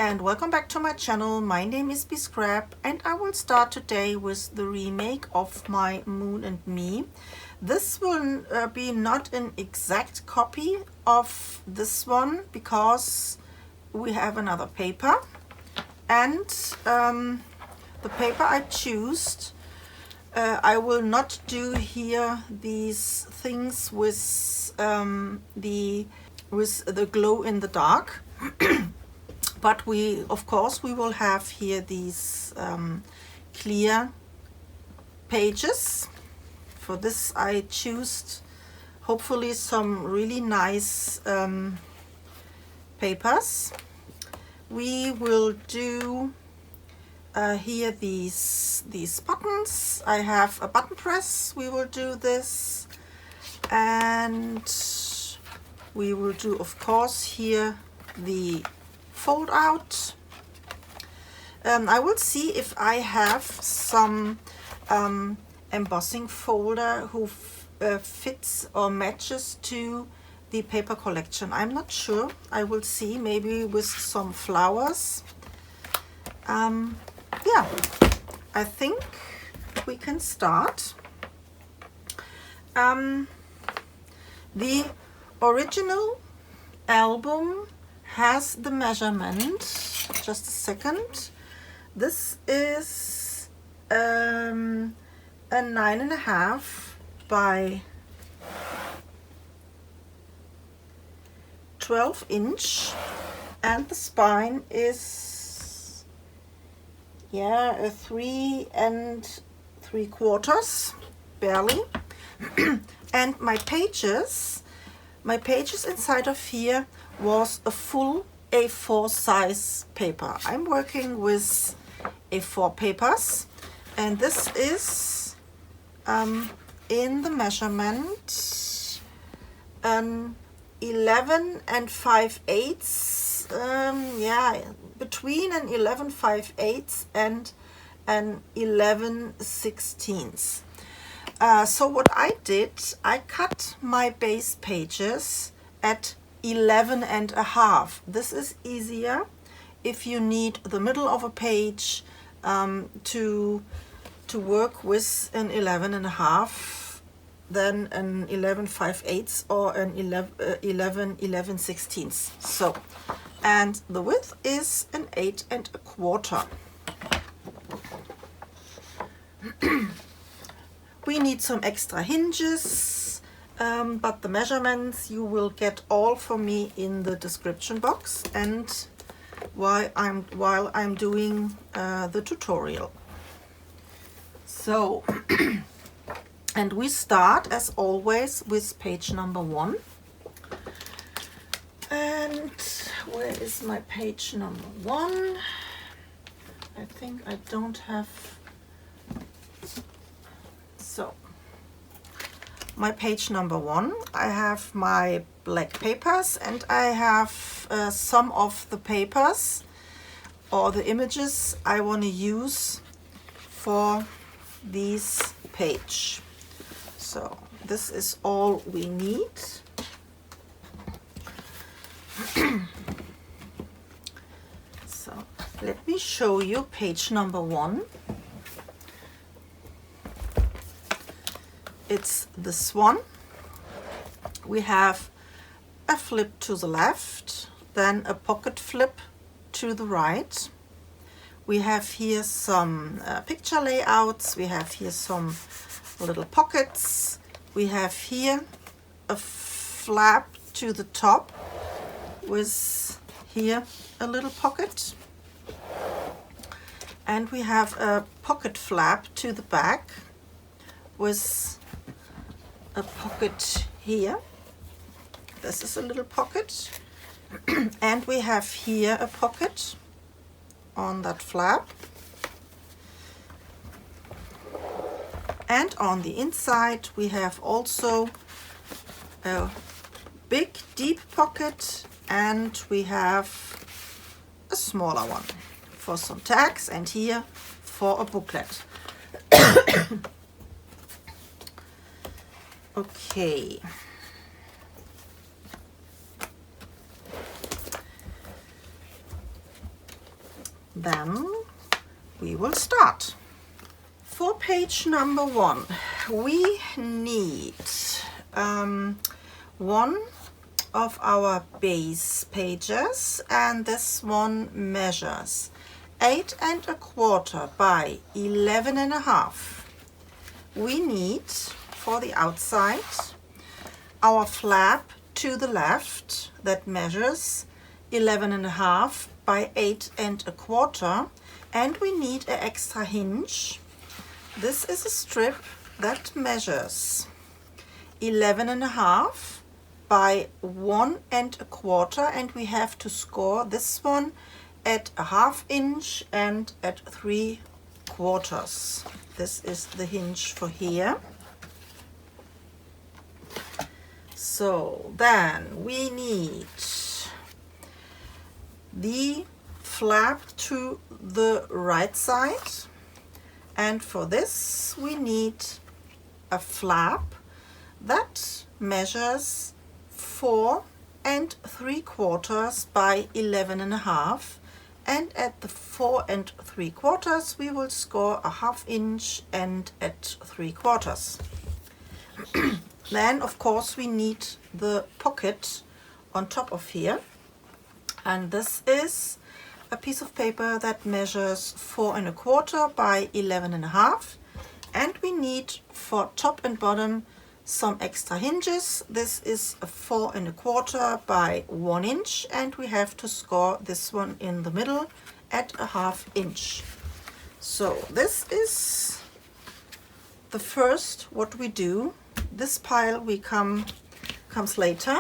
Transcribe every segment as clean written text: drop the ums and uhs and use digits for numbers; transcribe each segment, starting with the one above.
and welcome back to my channel. My name is BeeScrap and I will start today with the remake of my Moon and Me. This will be not an exact copy of this one because we have another paper, and the paper I choose, I will not do here these things with the glow in the dark. But of course we will have here these clear pages. For this I choose hopefully some really nice papers. We will do here these buttons. I have a button press. We will do this, and we will do of course here the fold out. I will see if I have some embossing folder who fits or matches to the paper collection. I'm not sure. I will see, maybe with some flowers. Yeah, I think we can start. The original album has the measurement. Just a second. This is a 9.5 by 12 inch, and the spine is a 3 3/4 barely. And my pages inside of here was a full A4 size paper. I'm working with A4 papers, and this is in the measurement 11 5/8, between an 11 5/8 and an 11 16. So what I did, I cut my base pages at 11.5. This is easier if you need the middle of a page to work with an 11.5 than an 11 5/8 or an 11 16. So, and the width is an 8.25. We need some extra hinges, but the measurements you will get all from me in the description box and while I'm doing the tutorial. So, and we start as always with page number 1. And where is my page number 1? I think I don't have. So, my page number 1, I have my black papers, and I have some of the papers or the images I want to use for this page. So this is all we need. So let me show you page number 1. It's the Swan. We have a flip to the left, then a pocket flip to the right. We have here some picture layouts. We have here some little pockets. We have here a flap to the top with here a little pocket. And we have a pocket flap to the back with a pocket here. This is a little pocket. And we have here a pocket on that flap. And on the inside we have also a big deep pocket, and we have a smaller one for some tags, and here for a booklet. Okay. Then we will start. For page number 1, we need one of our base pages, and this one measures 8 1/4 by 11 1/2. We need for the outside our flap to the left that measures 11 1/2 by 8 1/4, and we need an extra hinge. This is a strip that measures 11 1/2 by 1 1/4, and we have to score this one at 1/2 inch and at 3/4. This is the hinge for here. So then we need the flap to the right side, and for this we need a flap that measures 4 3/4 by 11 1/2, and at the 4 3/4 we will score a 1/2 inch and at 3/4. Then of course we need the pocket on top of here, and this is a piece of paper that measures 4 1/4 by 11 1/2, and we need for top and bottom some extra hinges. This is a 4 1/4 by 1 inch, and we have to score this one in the middle at a 1/2 inch. So this is the first what we do. This pile comes later.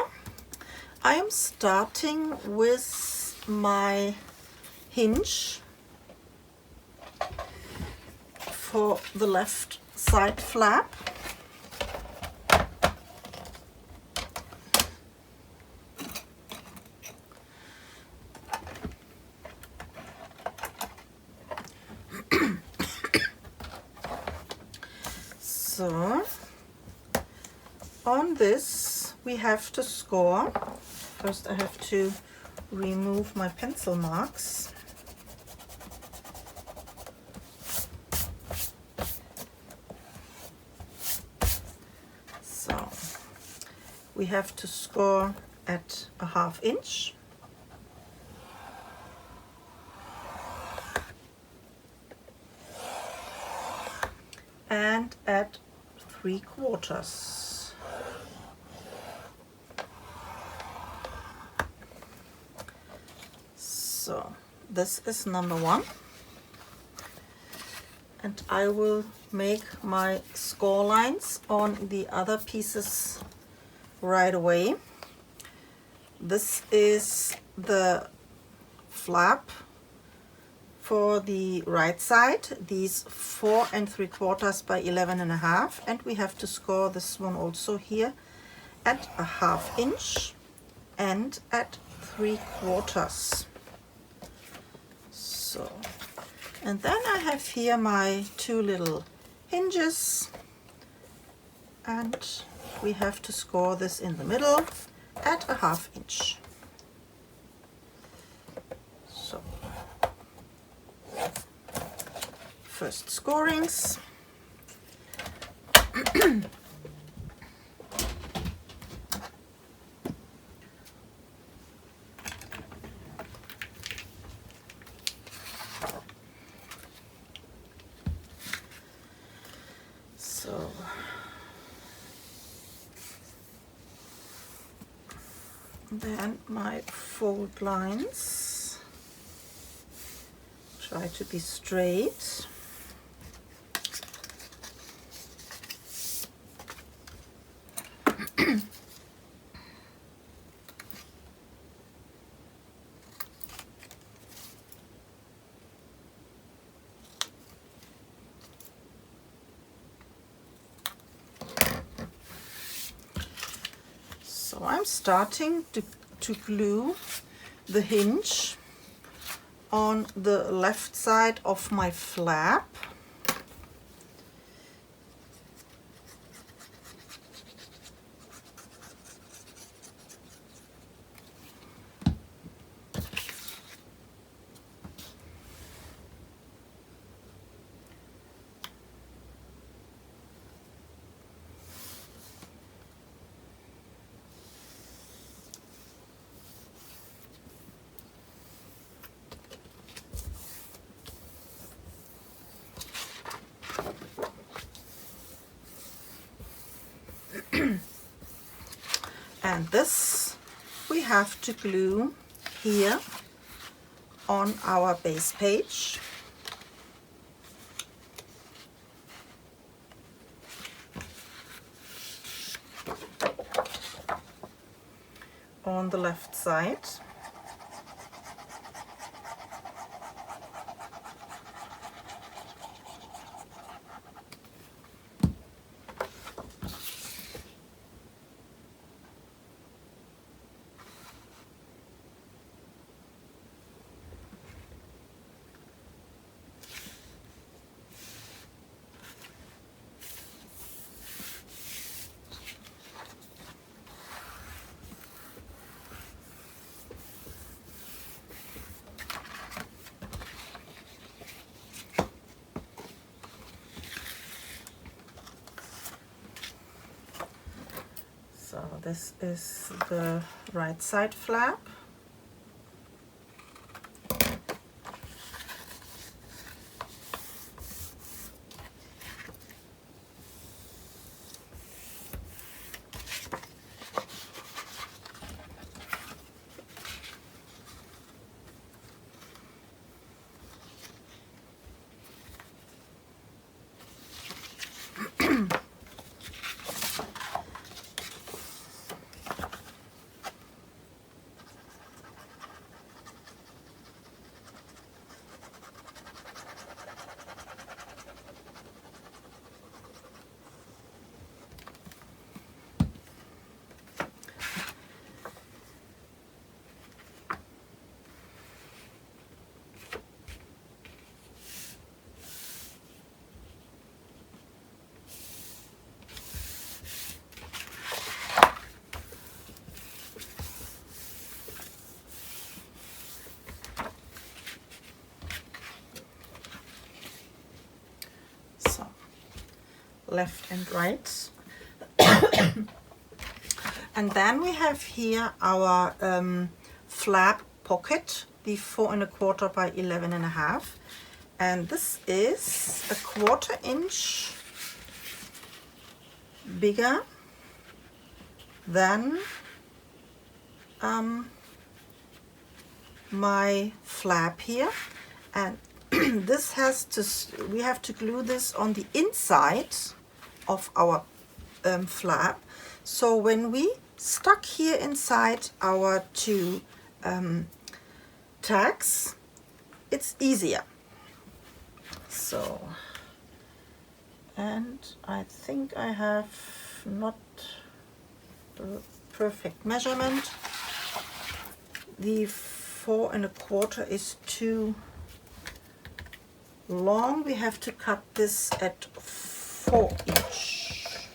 I am starting with my hinge for the left side flap. So on this we have to score. First I have to remove my pencil marks. So we have to score at a 1/2 inch. And at 3/4. So this is number 1, and I will make my score lines on the other pieces right away. This is the flap for the right side, these 4 3/4 by 11 1/2, and we have to score this one also here at a 1/2 inch and at 3/4. So, and then I have here my 2 little hinges, and we have to score this in the middle at a 1/2 inch. So first scorings. So then my fold lines, try to be straight. So I'm starting to glue the hinge on the left side of my flap. And this we have to glue here on our base page. On the left side. So this is the right side flap. Left and right. And then we have here our flap pocket, the 4 1/4 by 11 1/2, and this is a 1/4 inch bigger than my flap here, and this has to, we have to glue this on the inside of our flap. So when we stuck here inside our two tags, it's easier. So, and I think I have not the perfect measurement. The 4 1/4 is too long. We have to cut this at 4 inch.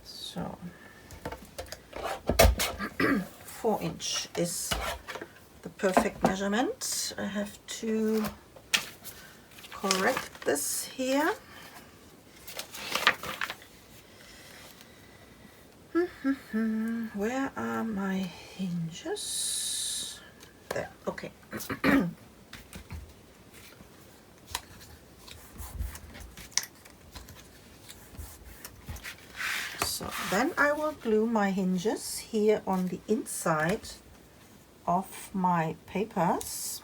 So 4 inch is the perfect measurement. I have to correct this here. Where are my hinges? There, okay. So then I will glue my hinges here on the inside of my papers.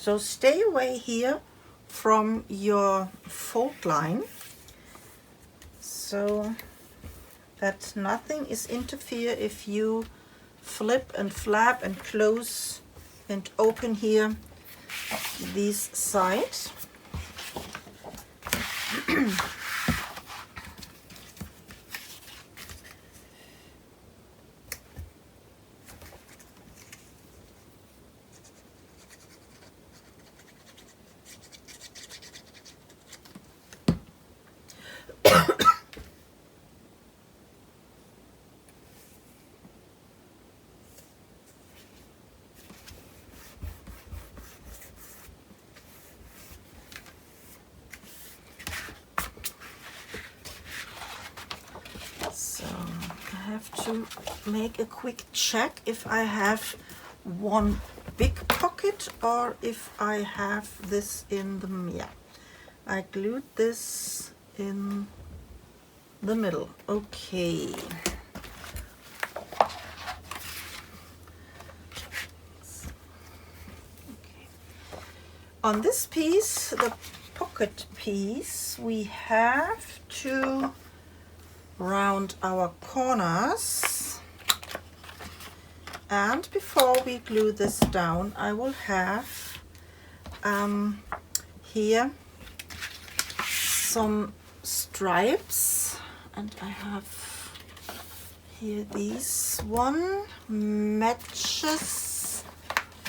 So stay away here from your fold line so that nothing is interfere if you flip and flap and close and open here these sides. to make a quick check if I have one big pocket or if I have this in the mirror. I glued this in the middle. Okay. On this piece, the pocket piece, we have to round our corners, and before we glue this down, I will have here some stripes, and I have here these one matches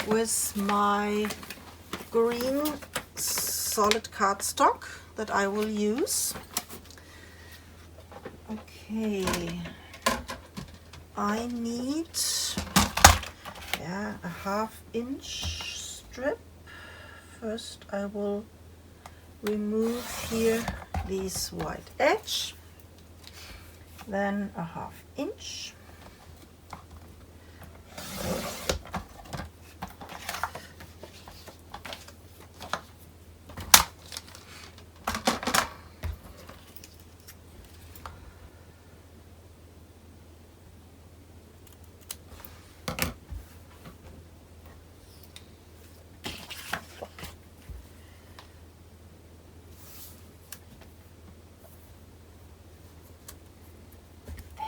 with my green solid cardstock that I will use. Okay, I need a 1/2 inch strip. First I will remove here this white edge, then a 1/2 inch.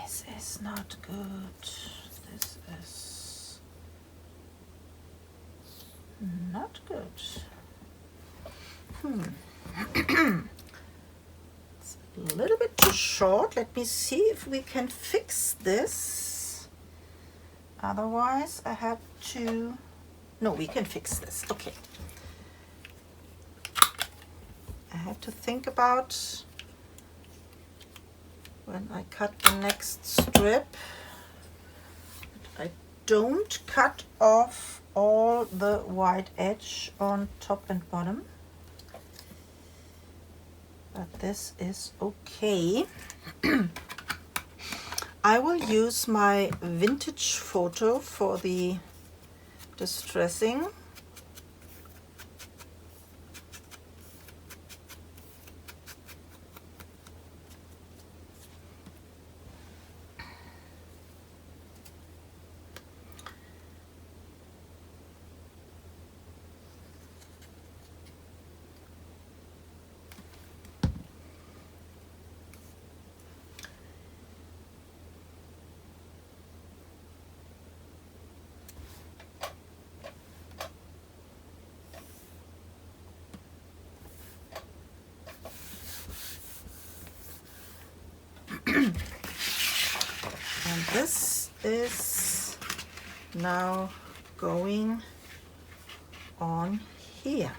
This is not good. This is not good. It's a little bit too short. Let me see if we can fix this. Otherwise, I have to... No, we can fix this. Okay. I have to think about when I cut the next strip, I don't cut off all the white edge on top and bottom, but this is okay. I will use my vintage photo for the distressing. And this is now going on here.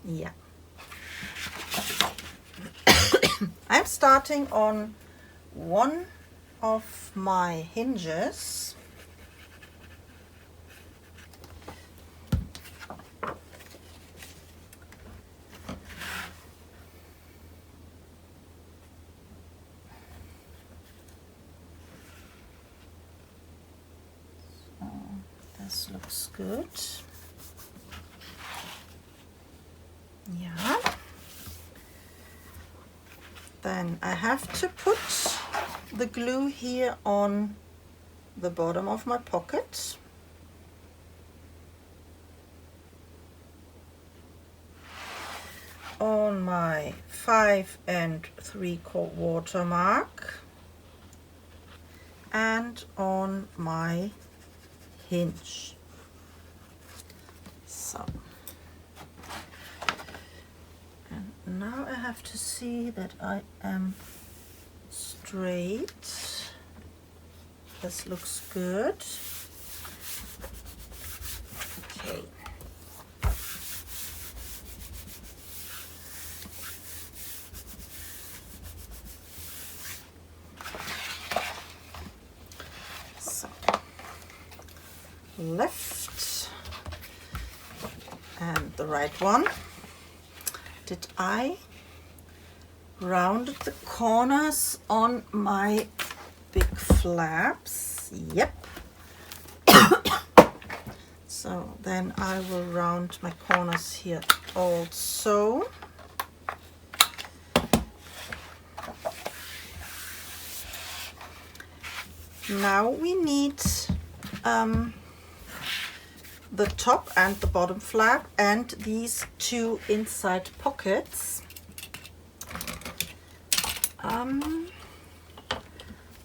Yeah. I'm starting on one of my hinges. This looks good. Yeah. Then I have to put the glue here on the bottom of my pocket. On my 5 3/4 mark and on my hinge. So, and now I have to see that I am straight. This looks good. Okay. Left and the right right one. Did I rounded the corners on my big flaps? Yep. So then I will round my corners here also. Now we need the top and the bottom flap and these two inside pockets.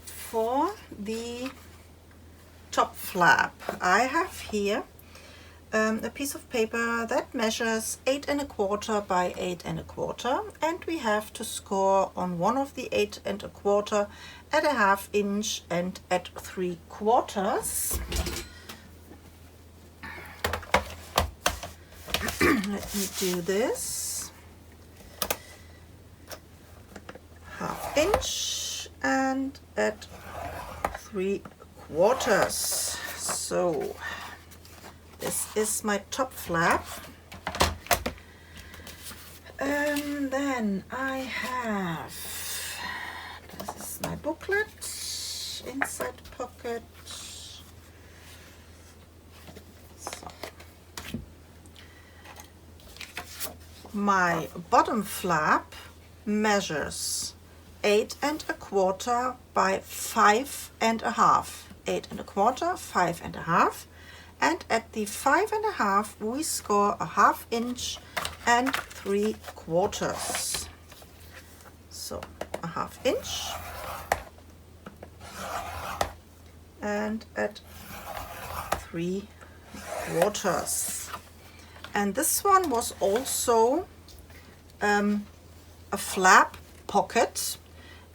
For the top flap, I have here a piece of paper that measures 8 1/4 by 8 1/4, and we have to score on one of the 8 1/4 at 1/2 inch and at 3/4. Let me do this. 1/2 inch and at 3/4. So this is my top flap. And then I have, this is my booklet, inside pocket. So. My bottom flap measures 8 1/4 by 5 1/2. 8 1/4, 5 1/2. And at the 5 1/2 we score 1/2 inch and 3/4. So 1/2 inch and at 3/4. And this one was also a flap pocket,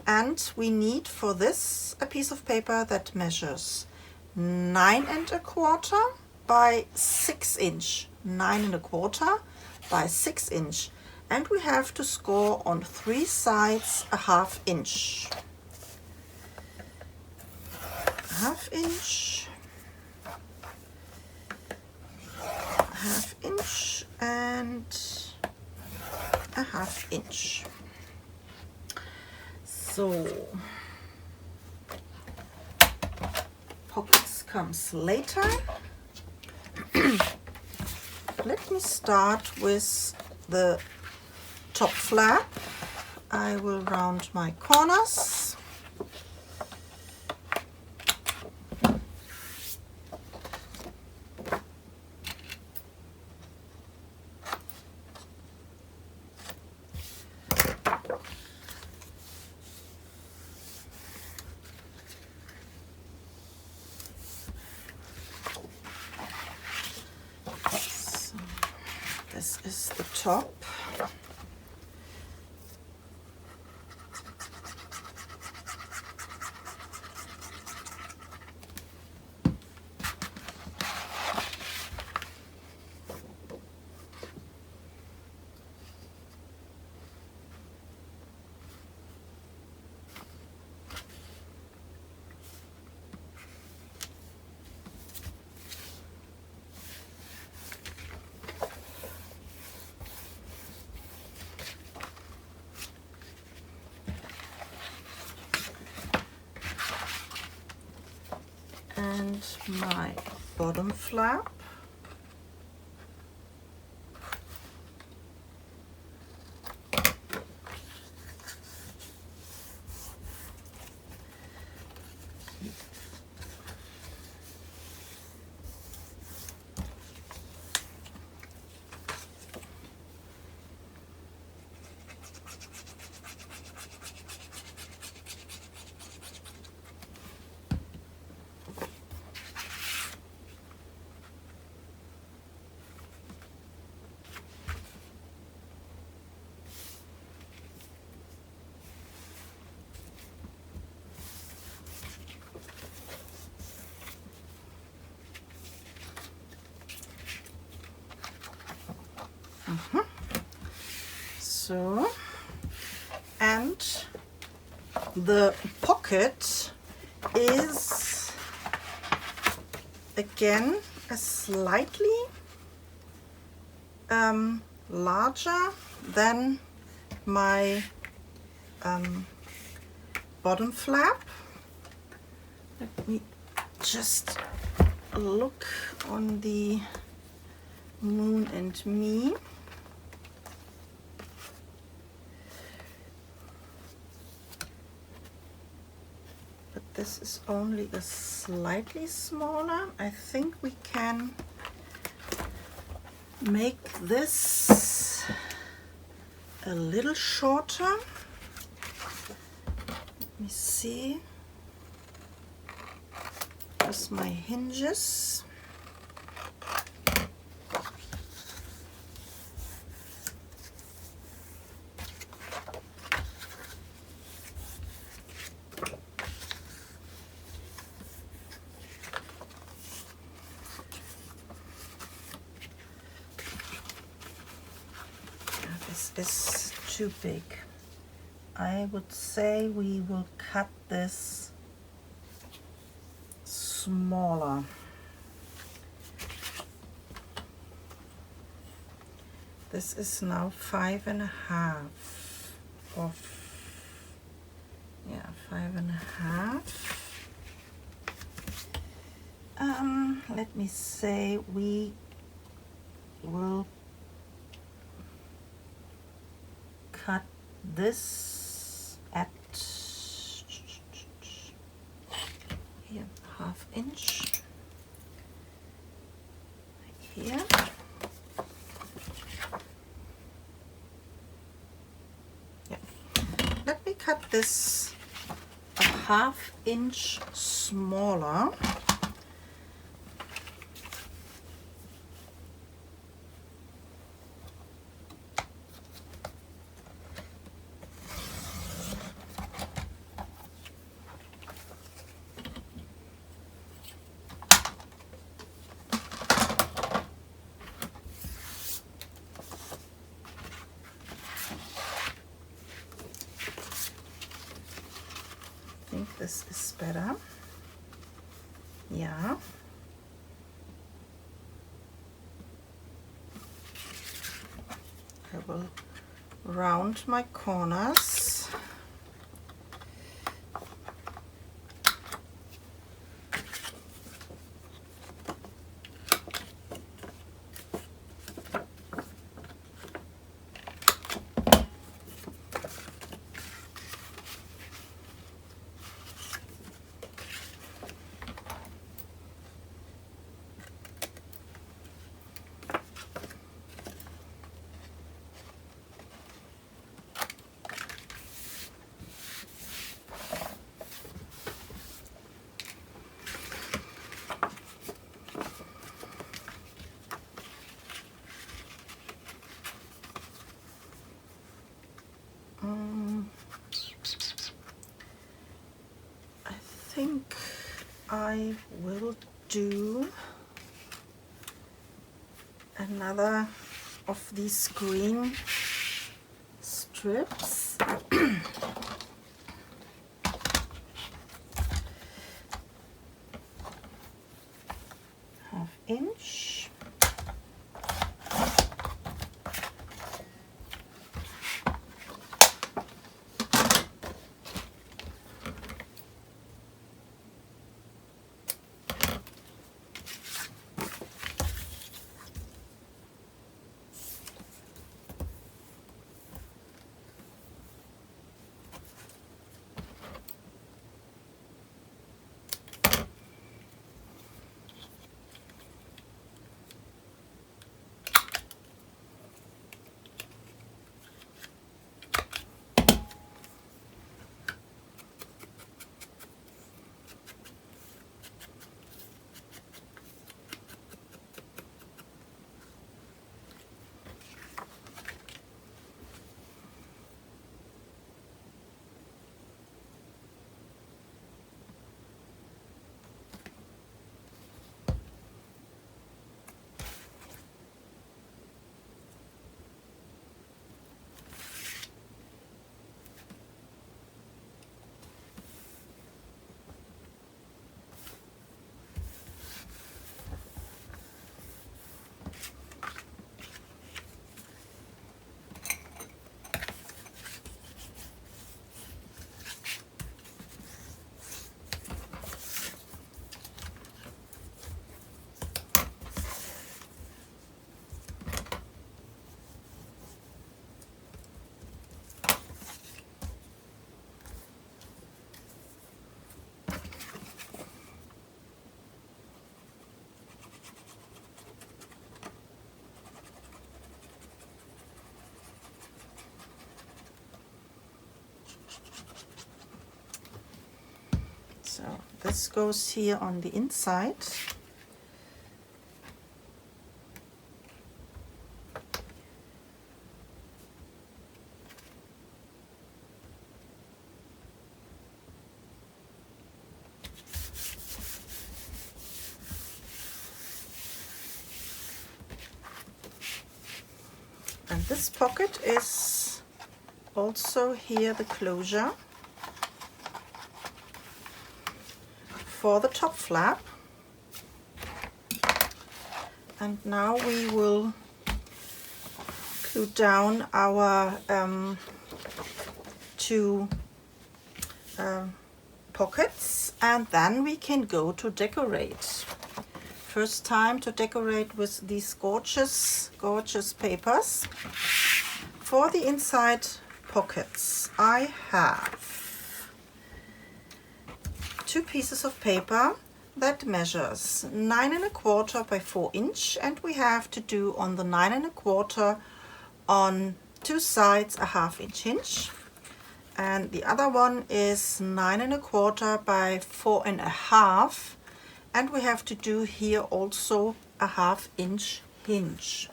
and we need for this a piece of paper that measures 9 1/4 by 6 inch. 9 1/4 by 6 inch, and we have to score on 3 sides 1/2 inch. 1/2 inch, 1/2 inch and 1/2 inch. So pockets comes later. Let me start with the top flap. I will round my corners. This is the top. And my bottom flap. So, and the pocket is again a slightly larger than my bottom flap. Let me just look on the Moon and Me. But this is only a slightly smaller. I think we can make this a little shorter. Let me see. Here's my hinges. This is too big. I would say we will cut this smaller. This is now 5.5 of, yeah, 5.5. Let me say we will cut this at here, 1/2 inch here. Yeah. Let me cut this a 1/2 inch smaller. This is better. Yeah. I will round my corners. I think I will do another of these green strips. 1/2 inch. So this goes here on the inside. And this pocket is also here the closure for the top flap. And now we will glue down our two pockets, and then we can go to decorate. First time to decorate with these gorgeous papers. For the inside pockets I have two pieces of paper that measures 9 1/4 by 4 inch, and we have to do on the 9 1/4 on two sides a 1/2 inch hinge, and the other one is 9 1/4 by 4 1/2, and we have to do here also a 1/2 inch hinge.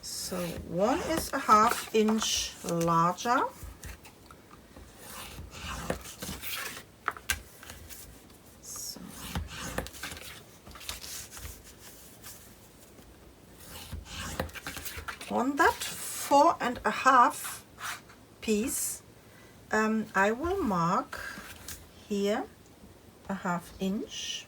So one is a 1/2 inch larger. So on that 4 1/2 piece, I will mark here a 1/2 inch.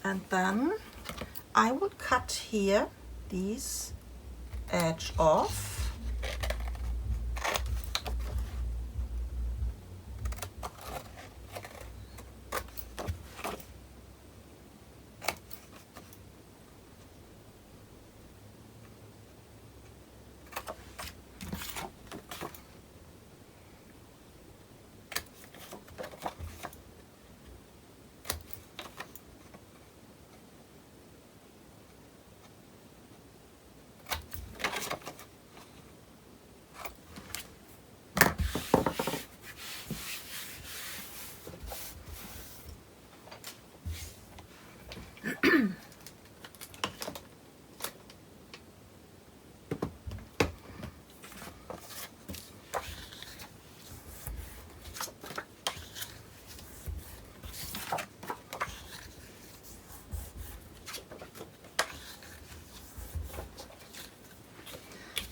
And then I will cut here this edge off.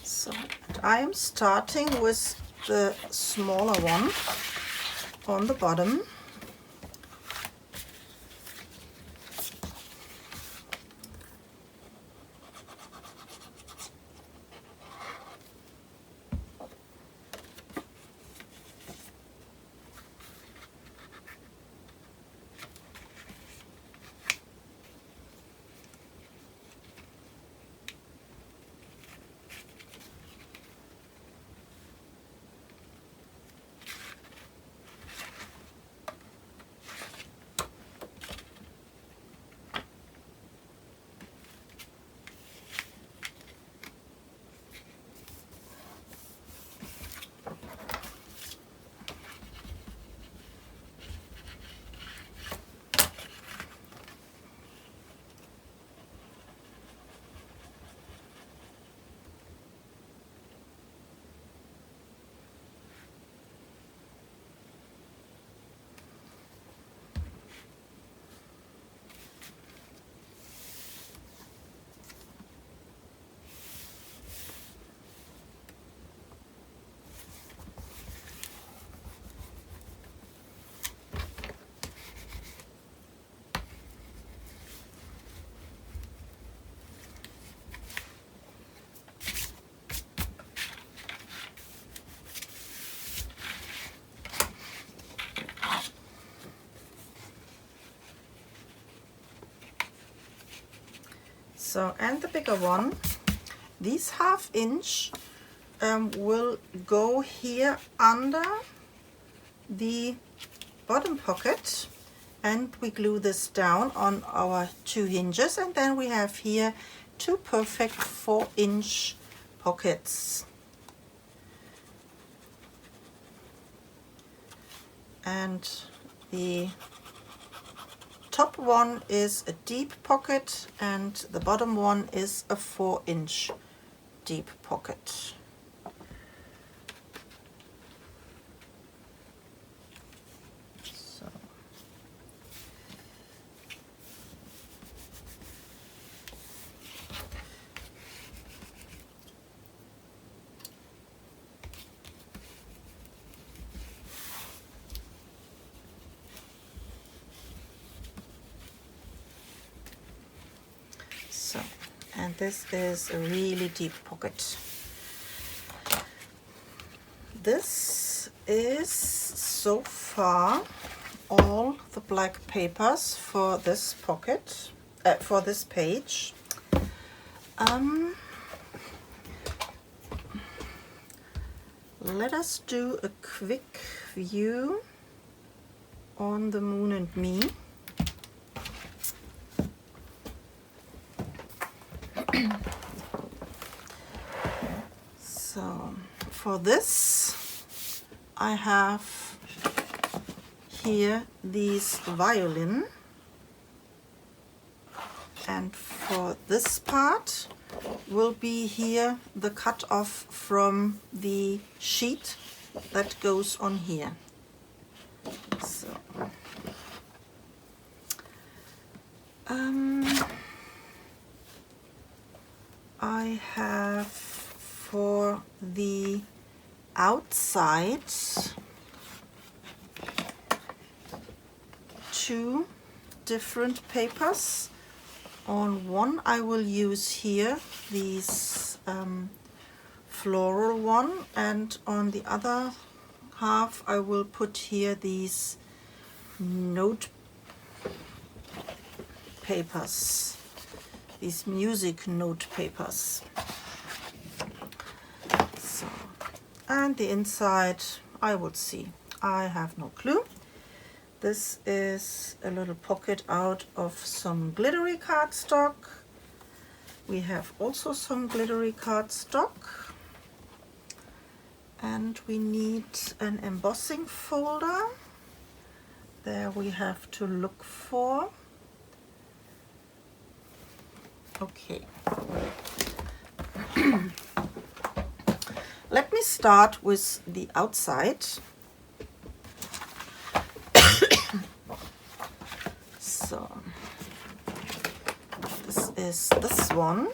So I am starting with the smaller one on the bottom. So, and the bigger one, this 1/2 inch will go here under the bottom pocket, and we glue this down on our 2 hinges, and then we have here 2 perfect 4-inch pockets. And the top one is a deep pocket and the bottom one is a 4-inch deep pocket. And this is a really deep pocket. This is so far all the black papers for this pocket, for this page. Let us do a quick view on the moon and me. So for this I have here these violin, and for this part will be here the cut off from the sheet that goes on here. So I have for the outside 2 different papers. On one I will use here these floral one, and on the other half I will put here these note papers, these music note papers. So, and the inside I will see. I have no clue. This is a little pocket out of some glittery cardstock. We have also some glittery cardstock. And we need an embossing folder. There we have to look for. Okay. Let me start with the outside. So this is this one.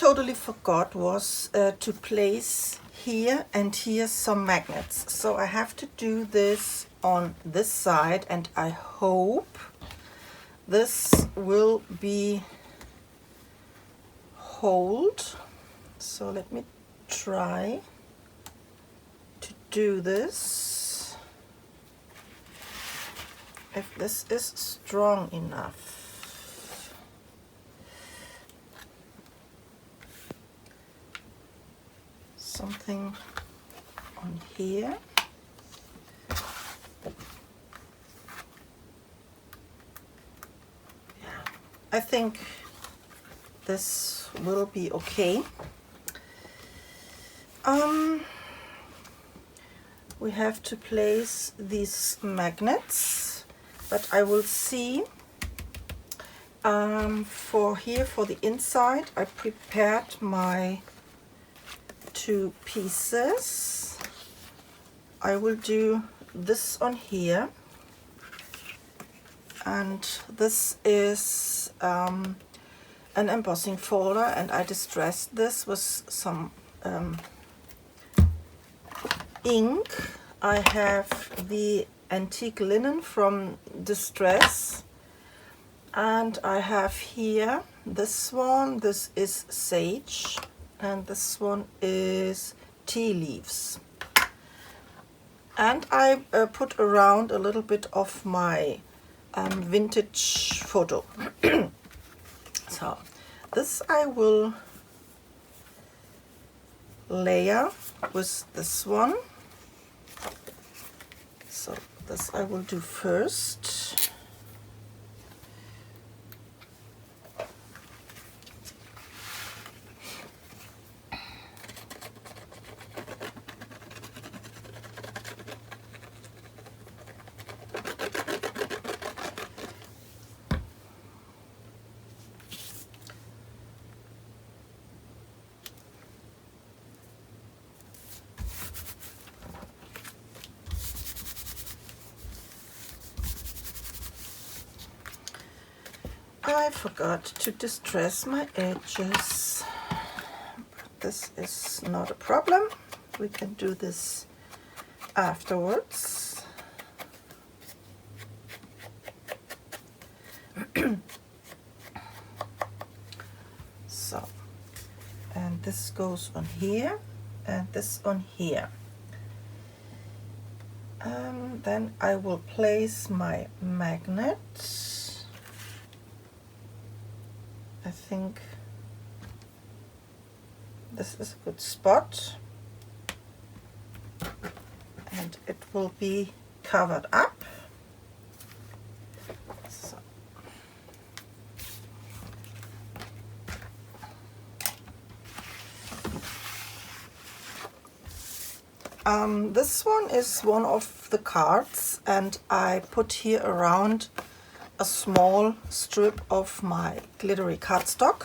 totally forgot was to place here and here some magnets. So I have to do this on this side, and I hope this will be hold. So let me try to do this, if this is strong enough. Something on here. Yeah, I think this will be okay. We have to place these magnets, but I will see. For here, for the inside, I prepared my 2 pieces. I will do this on here, and this is an embossing folder, and I distressed this with some ink. I have the antique linen from Distress, and I have here this one. This is sage, and this one is tea leaves. And I put around a little bit of my vintage photo. So this I will layer with this one. So this I will do first. I forgot to distress my edges, but this is not a problem. We can do this afterwards. So, and this goes on here, and this on here. Then I will place my magnet. I think this is a good spot, and it will be covered up. So. This one is one of the cards, and I put here around a small strip of my glittery cardstock.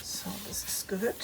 So this is good.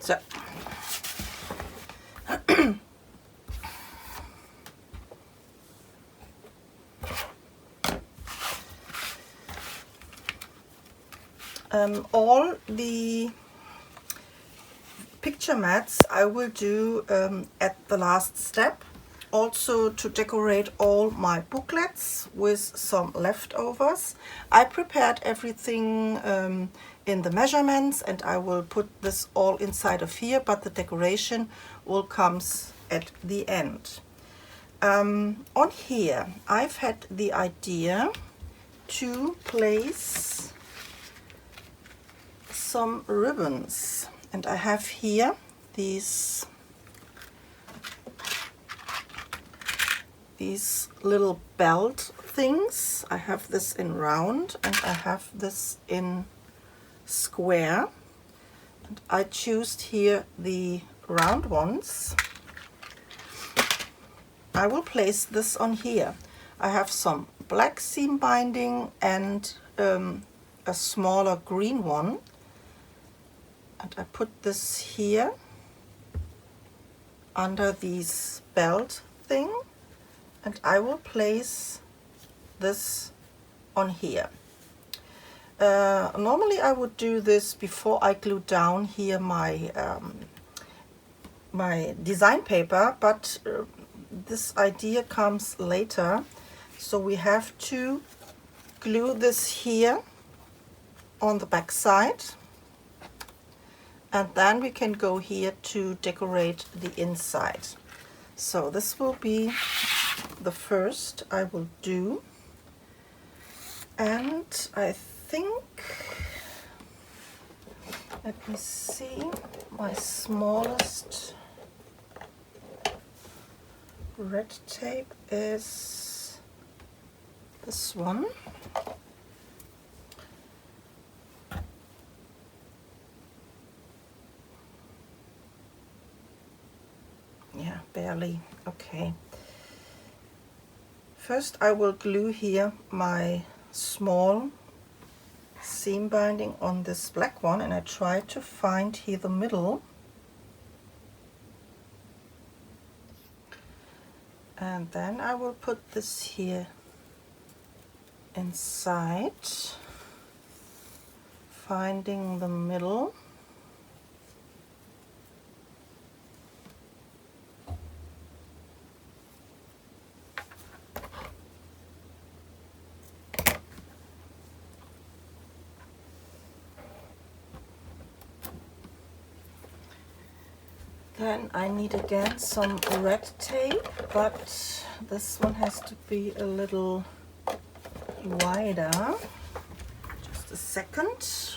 So all the picture mats I will do at the last step. Also to decorate all my booklets with some leftovers. I prepared everything in the measurements, and I will put this all inside of here, but the decoration will comes at the end. On here I've had the idea to place some ribbons, and I have here these little belt things. I have this in round and I have this in square, and I choose here the round ones. I will place this on here. I have some black seam binding and a smaller green one, and I put this here under these belt thing, and I will place this on here. Normally I would do this before I glue down here my my design paper, but this idea comes later, so we have to glue this here on the back side, and then we can go here to decorate the inside. So this will be the first I will do, and I think, let me see, my smallest red tape is this one. Yeah, barely. Okay. First I will glue here my small seam binding on this black one, and I try to find here the middle. And then I will put this here inside, finding the middle. Then I need again some red tape, but this one has to be a little wider. Just a second.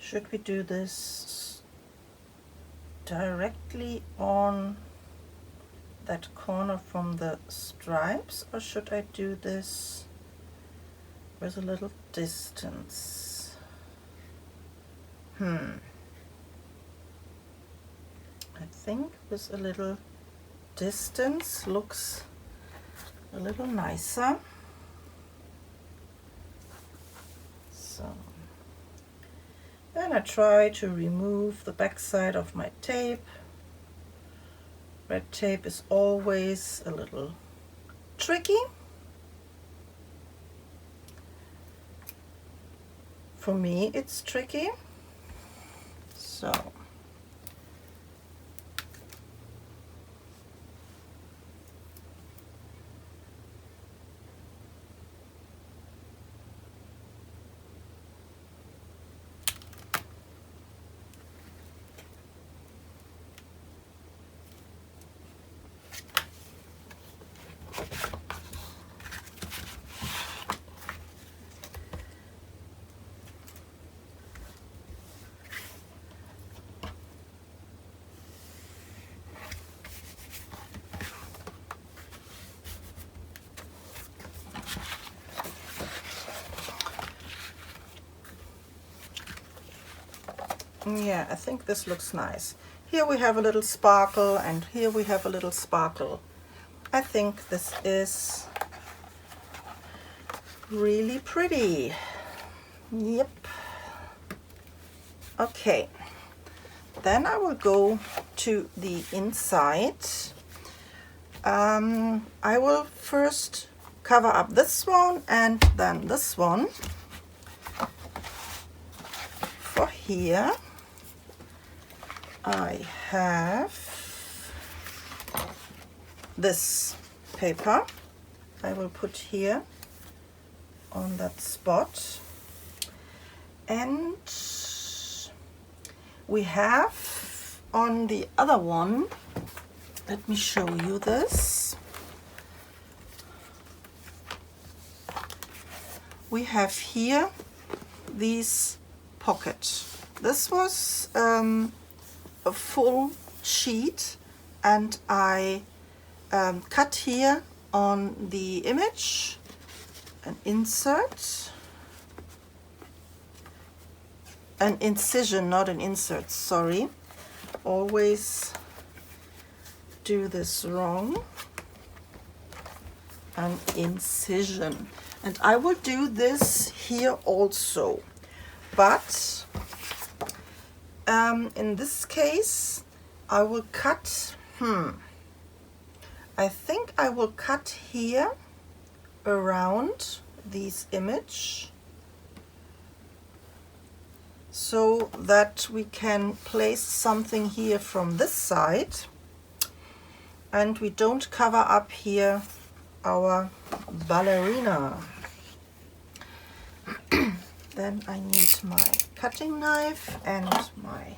Should we do this directly on that corner from the stripes, or should I do this with a little distance? I think with a little distance looks a little nicer. So Then I try to remove the back side of my tape. Red tape is always a little tricky. For me it's tricky. So yeah, I think this looks nice. Here we have a little sparkle and here we have a little sparkle. I think this is really pretty. Yep. Okay. Then I will go to the inside. I will first cover up this one and then this one. For here I have this paper. I will put here on that spot, and we have on the other one, let me show you this, we have here these pockets. This was a full sheet, and I cut here on the image an insert, an incision, not an insert, sorry, always do this wrong, an incision, and I will do this here also, but in this case I will cut, I think I will cut here around this image so that we can place something here from this side and we don't cover up here our ballerina. Then I need my cutting knife and my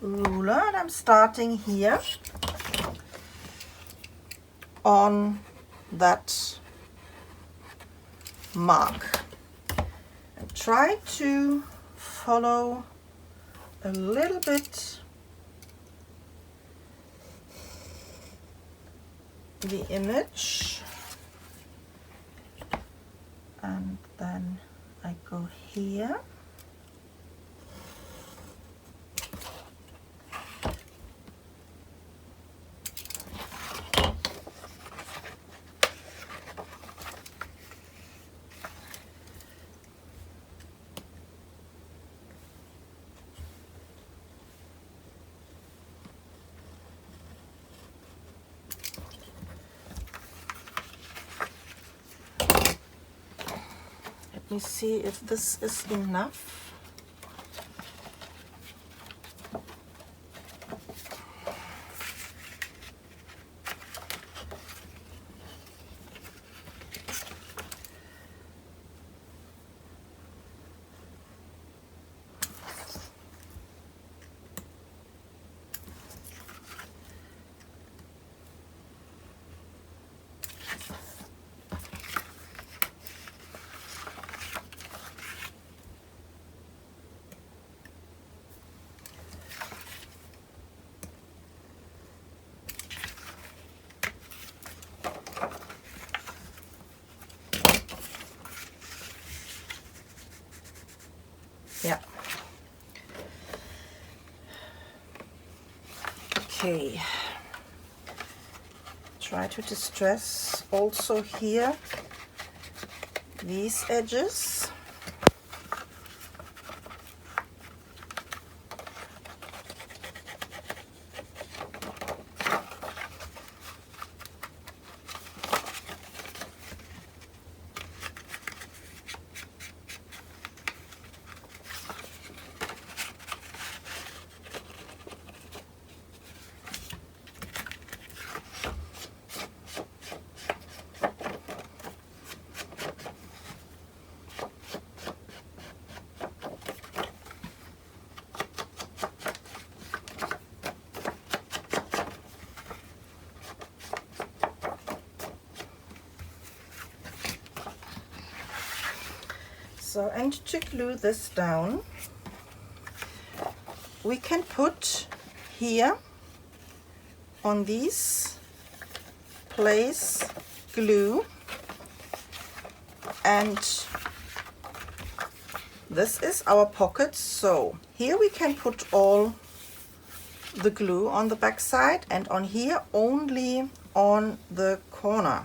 ruler, and I'm starting here on that mark and try to follow a little bit the image, and then I go here . Let me see if this is enough. Yeah. Okay. Try to distress also here these edges. So, and to glue this down, we can put here on these place glue, and this is our pocket. So here we can put all the glue on the back side, and on here only on the corner.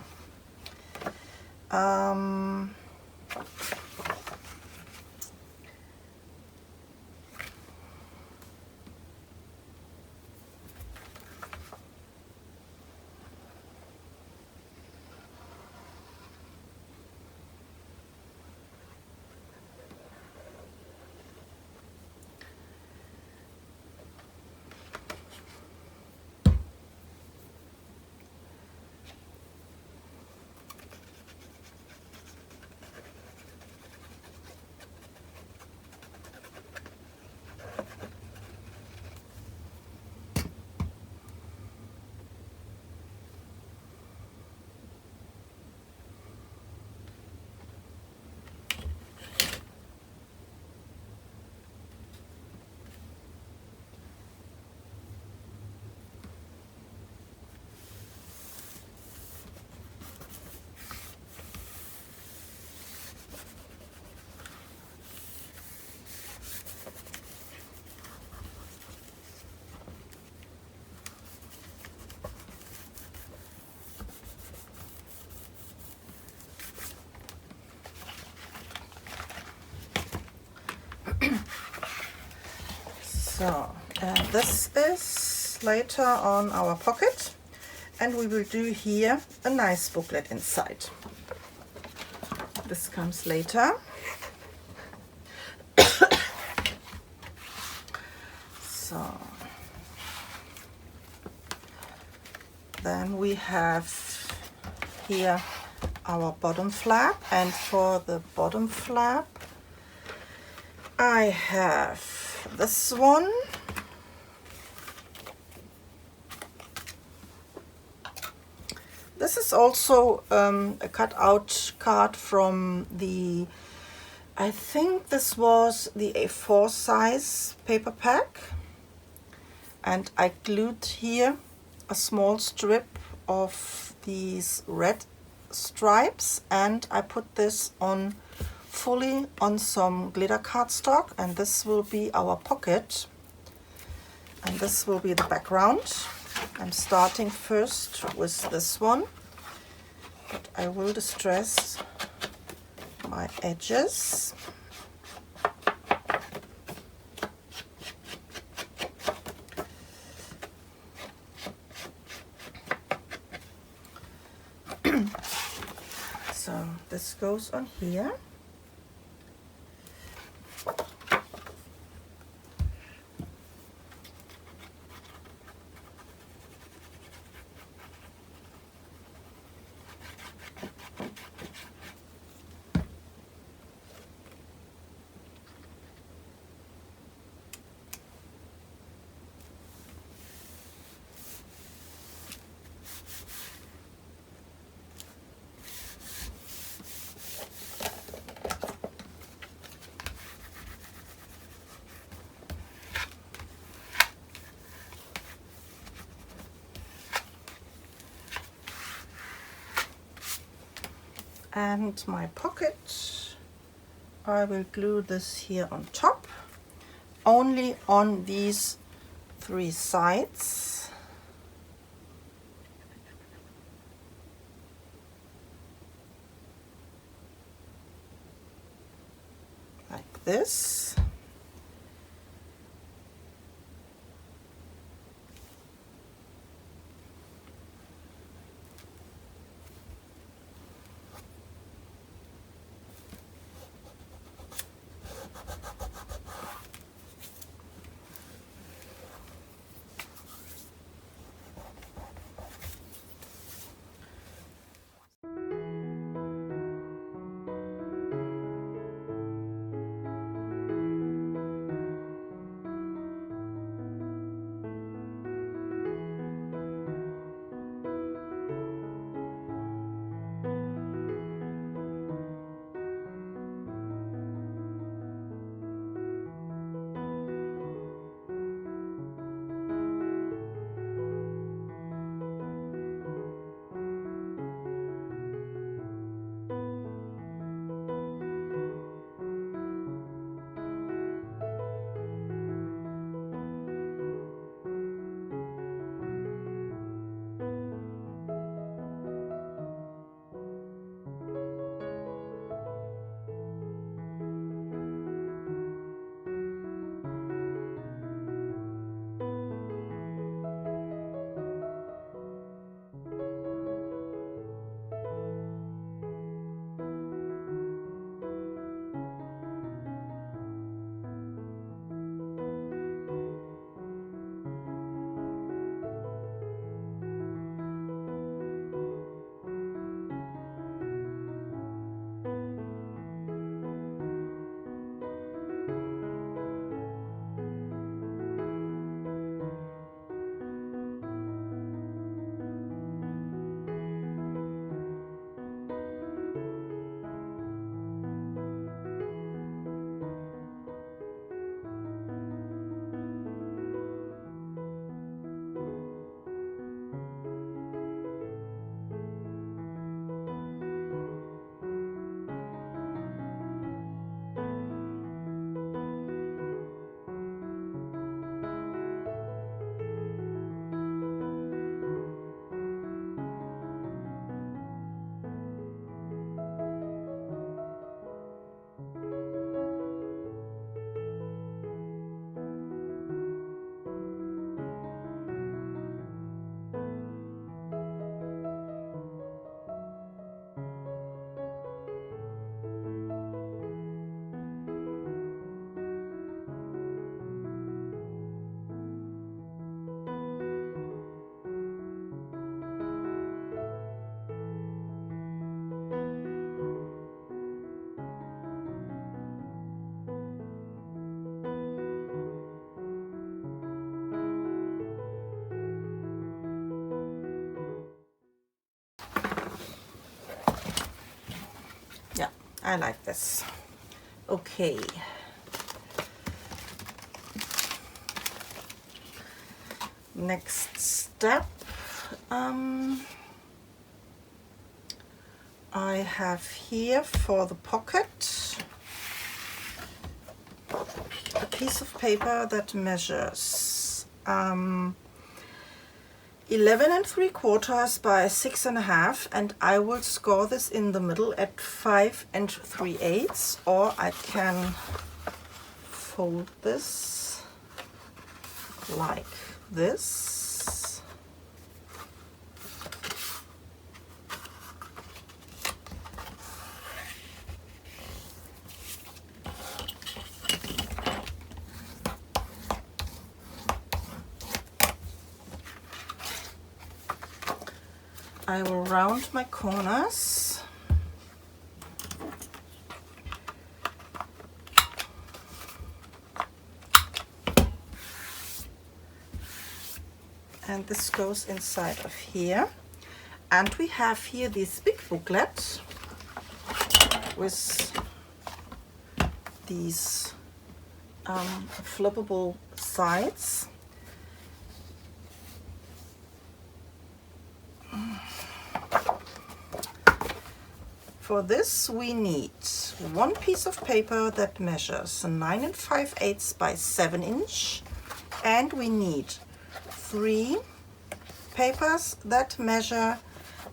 So, this is later on our pocket, and we will do here a nice booklet inside. This comes later. So, then we have here our bottom flap, and for the bottom flap I have the Swan, this is also a cutout card from the, I think this was the A4 size paper pack, and I glued here a small strip of these red stripes, and I put this on fully on some glitter cardstock, and this will be our pocket, and this will be the background. I'm starting first with this one, but I will distress my edges. So this goes on here. And my pocket, I will glue this here on top, only on these 3 sides. Like this. I like this. Okay. Next step. I have here for the pocket a piece of paper that measures 11 3/4 by 6 1/2, and I will score this in the middle at 5 3/8, or I can fold this like this. I will round my corners. And this goes inside of here. And we have here this big booklet with these flippable sides. For this we need one piece of paper that measures 9 5/8 by 7 inch, and we need 3 papers that measure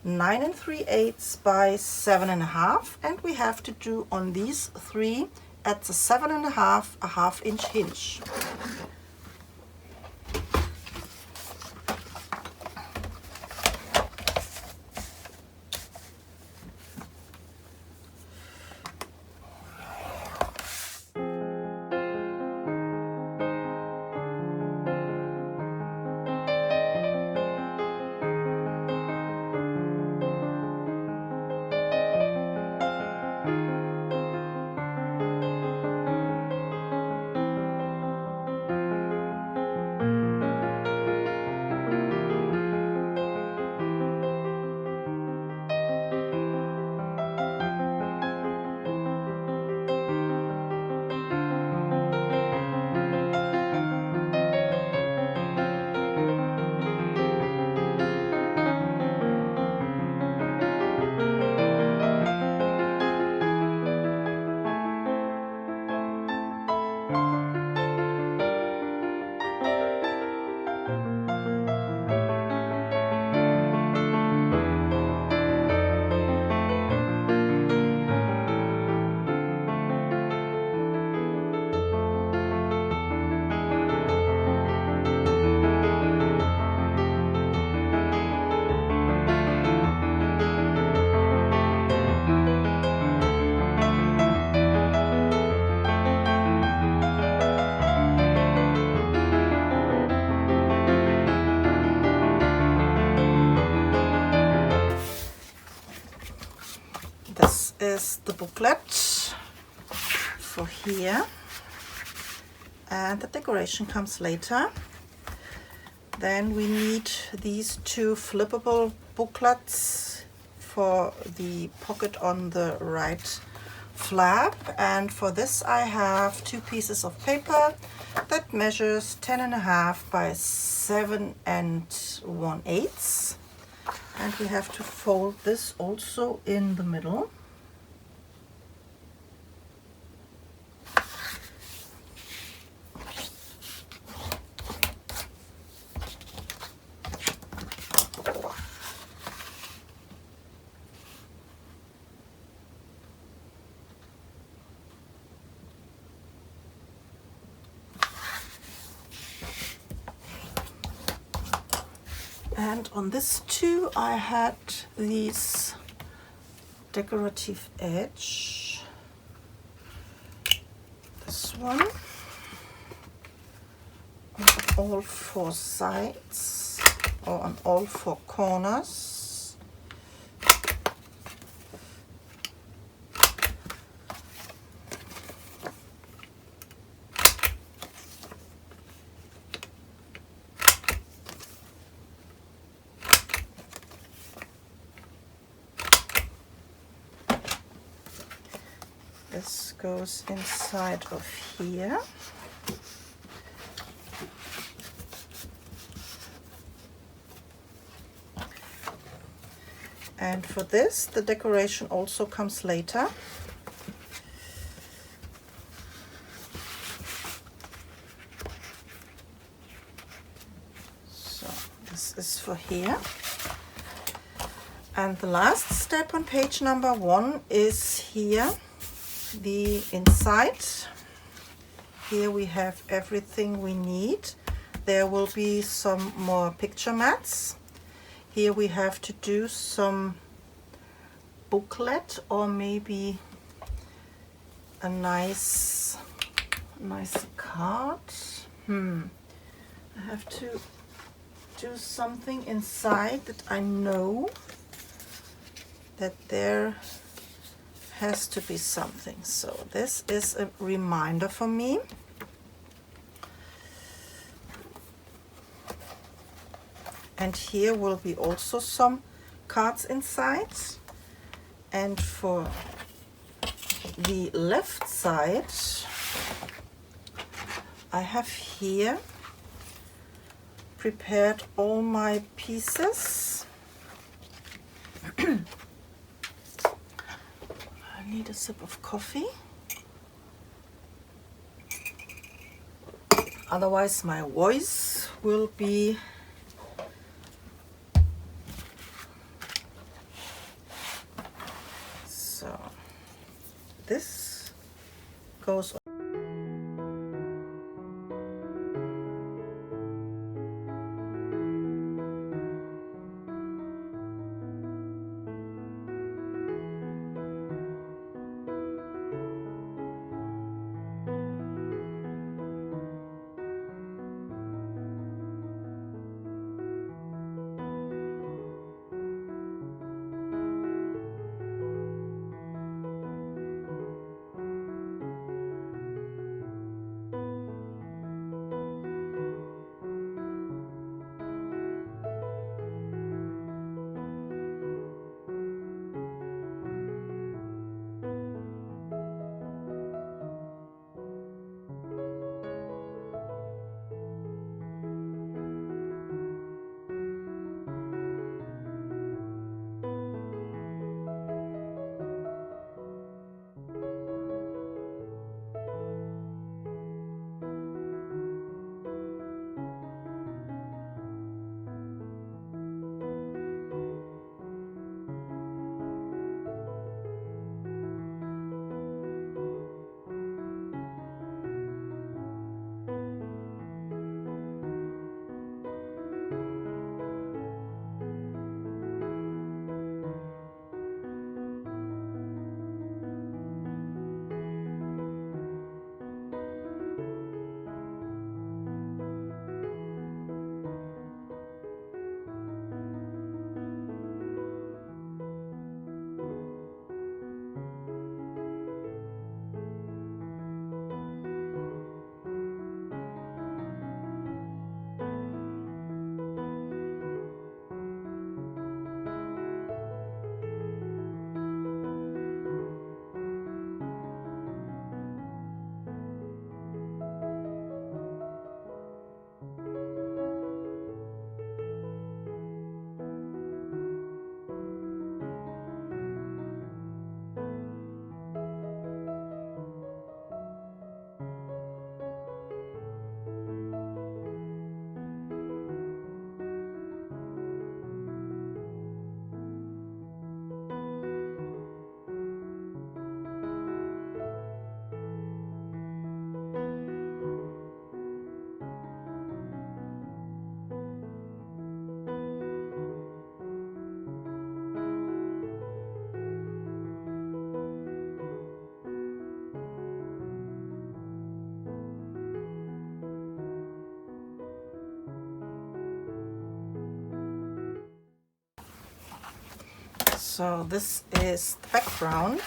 9 3/8 by 7 1/2, and we have to do on these 3 at the 7 1/2 a 1/2 inch hinge. Is the booklet for here, and the decoration comes later. Then we need these 2 flippable booklets for the pocket on the right flap, and for this I have 2 pieces of paper that measures 10 1/2 by 7 1/8, and we have to fold this also in the middle. And on this too I had these decorative edge. This one on all 4 sides, or on all 4 corners. this goes inside of here. And for this, the decoration also comes later. So this is for here. And the last step on page number 1 is here, the inside. Here we have everything we need. There will be some more picture mats. Here we have to do some booklet or maybe a nice card. I have to do something inside that I know that there has to be something. So this is a reminder for me. And here will be also some cards inside. And for the left side, I have here prepared all my pieces. I need a sip of coffee. Otherwise my voice will be so. This goes on. So this is the background,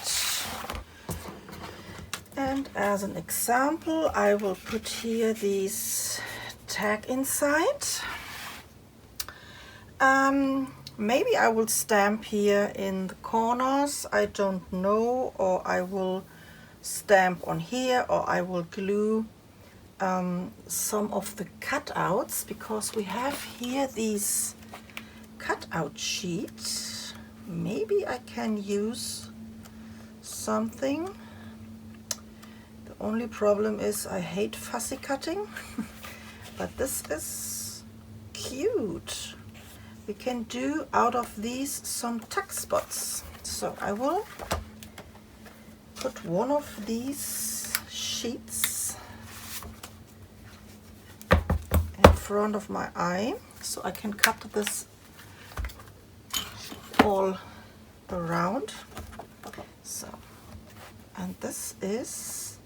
and as an example I will put here these tag inside. Maybe I will stamp here in the corners, I don't know, or I will stamp on here, or I will glue some of the cutouts, because we have here these cutout sheets. Maybe I can use something. The only problem is I hate fussy cutting, but this is cute. We can do out of these some tuck spots. So I will put one of these sheets in front of my eye so I can cut this all around. So, and this is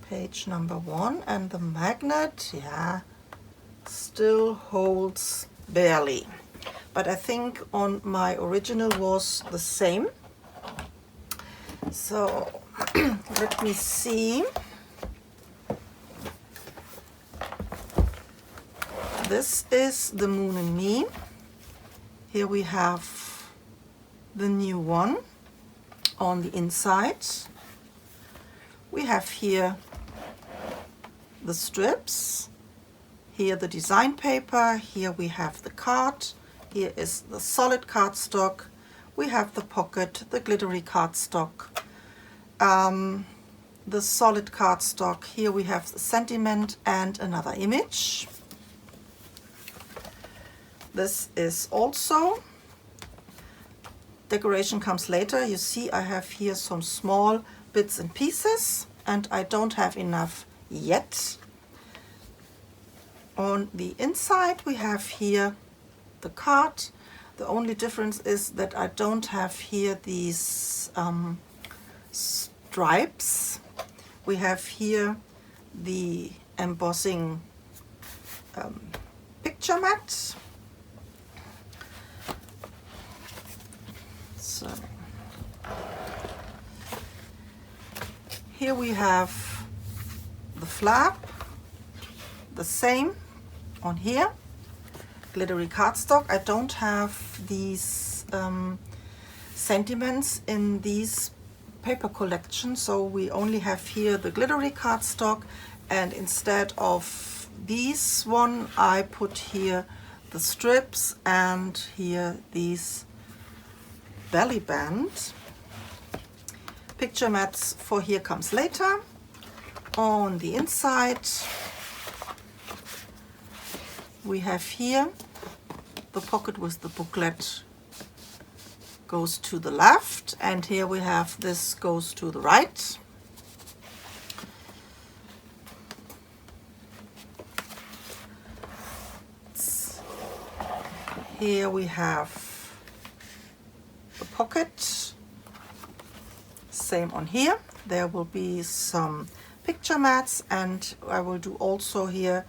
page number 1, and the magnet, yeah, still holds barely, but I think on my original was the same. So let me see. This is the Moon and Me. Here we have the new one on the inside. We have here the strips, here the design paper, here we have the card, here is the solid cardstock, we have the pocket, the glittery cardstock, the solid cardstock, here we have the sentiment and another image. This is also, decoration comes later. You see I have here some small bits and pieces, and I don't have enough yet. On the inside we have here the card. The only difference is that I don't have here these stripes. We have here the embossing picture mat. So here we have the flap, the same on here, glittery cardstock. I don't have these sentiments in these paper collection, so we only have here the glittery cardstock, and instead of these one I put here the strips and here these belly band. Picture mats for here comes later. On the inside we have here the pocket with the booklet goes to the left, and here we have this goes to the right. Here we have the pocket, same on here. There will be some picture mats, and I will do also here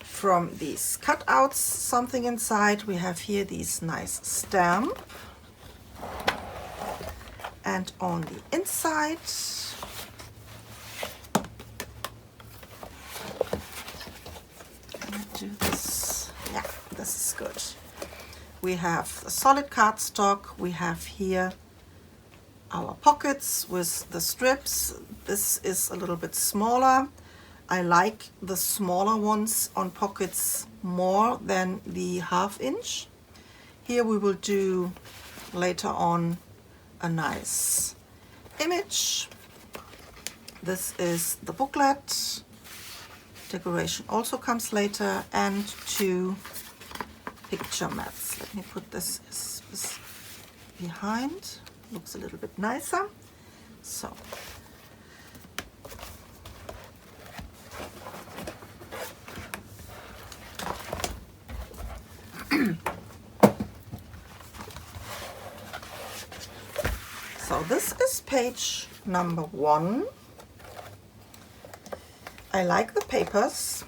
from these cutouts something inside. We have here these nice stamp, and on the inside can I do this? Yeah, this is good. We have the solid cardstock. We have here our pockets with the strips. This is a little bit smaller. I like the smaller ones on pockets more than the 1/2 inch. Here we will do later on a nice image. This is the booklet. Decoration also comes later, and 2 picture mats. Let me put this behind. Looks a little bit nicer. So so this is page number 1. I like the papers,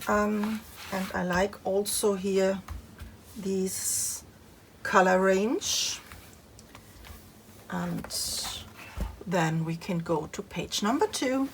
and I like also here these color range, and then we can go to page number 2.